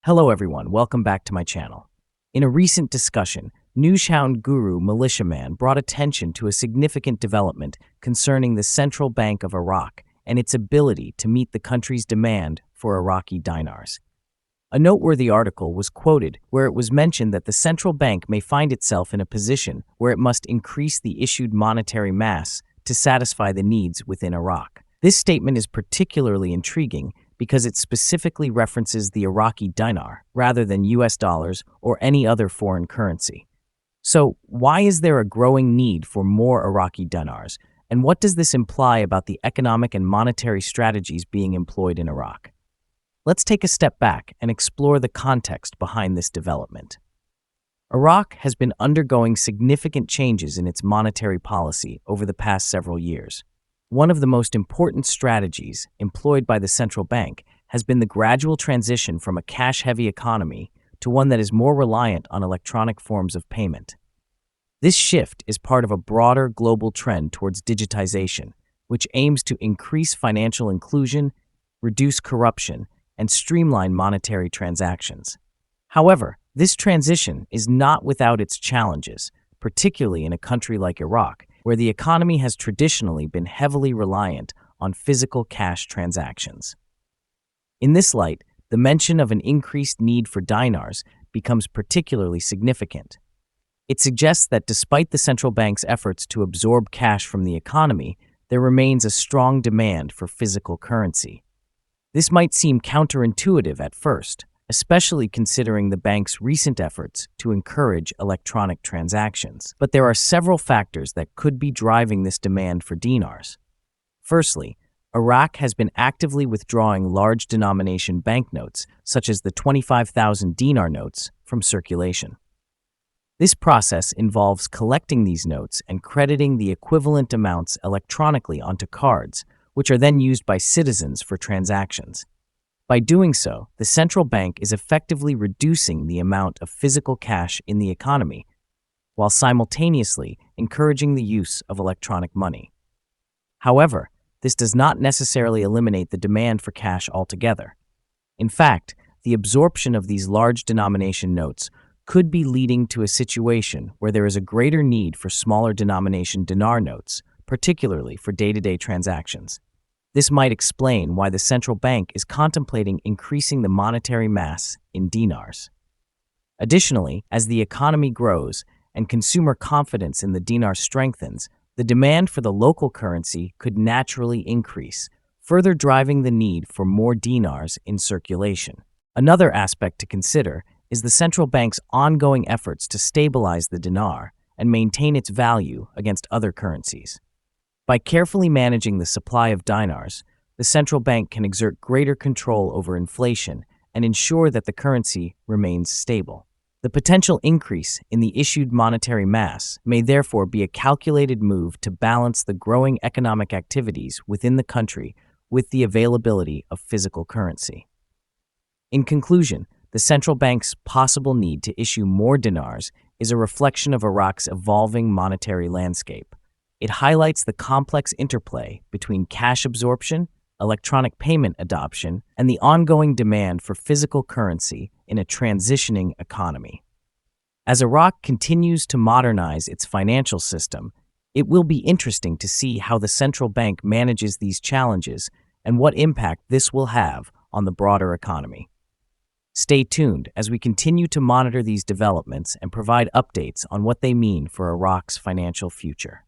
Hello everyone, welcome back to my channel. In a recent discussion, Newshound Guru Militia Man brought attention to a significant development concerning the Central Bank of Iraq and its ability to meet the country's demand for Iraqi dinars. A noteworthy article was quoted where it was mentioned that the central bank may find itself in a position where it must increase the issued monetary mass to satisfy the needs within Iraq. This statement is particularly intriguing because it specifically references the Iraqi dinar rather than US dollars or any other foreign currency. So, why is there a growing need for more Iraqi dinars, and what does this imply about the economic and monetary strategies being employed in Iraq? Let's take a step back and explore the context behind this development. Iraq has been undergoing significant changes in its monetary policy over the past several years. One of the most important strategies employed by the central bank has been the gradual transition from a cash-heavy economy to one that is more reliant on electronic forms of payment. This shift is part of a broader global trend towards digitization, which aims to increase financial inclusion, reduce corruption, and streamline monetary transactions. However, this transition is not without its challenges, particularly in a country like Iraq, where the economy has traditionally been heavily reliant on physical cash transactions. In this light, the mention of an increased need for dinars becomes particularly significant. It suggests that despite the central bank's efforts to absorb cash from the economy, there remains a strong demand for physical currency. This might seem counterintuitive at first, especially considering the bank's recent efforts to encourage electronic transactions. But there are several factors that could be driving this demand for dinars. Firstly, Iraq has been actively withdrawing large-denomination banknotes, such as the 25,000 dinar notes, from circulation. This process involves collecting these notes and crediting the equivalent amounts electronically onto cards, which are then used by citizens for transactions. By doing so, the central bank is effectively reducing the amount of physical cash in the economy, while simultaneously encouraging the use of electronic money. However, this does not necessarily eliminate the demand for cash altogether. In fact, the absorption of these large denomination notes could be leading to a situation where there is a greater need for smaller denomination dinar notes, particularly for day-to-day transactions. This might explain why the central bank is contemplating increasing the monetary mass in dinars. Additionally, as the economy grows and consumer confidence in the dinar strengthens, the demand for the local currency could naturally increase, further driving the need for more dinars in circulation. Another aspect to consider is the central bank's ongoing efforts to stabilize the dinar and maintain its value against other currencies. By carefully managing the supply of dinars, the central bank can exert greater control over inflation and ensure that the currency remains stable. The potential increase in the issued monetary mass may therefore be a calculated move to balance the growing economic activities within the country with the availability of physical currency. In conclusion, the central bank's possible need to issue more dinars is a reflection of Iraq's evolving monetary landscape. It highlights the complex interplay between cash absorption, electronic payment adoption, and the ongoing demand for physical currency in a transitioning economy. As Iraq continues to modernize its financial system, it will be interesting to see how the central bank manages these challenges and what impact this will have on the broader economy. Stay tuned as we continue to monitor these developments and provide updates on what they mean for Iraq's financial future.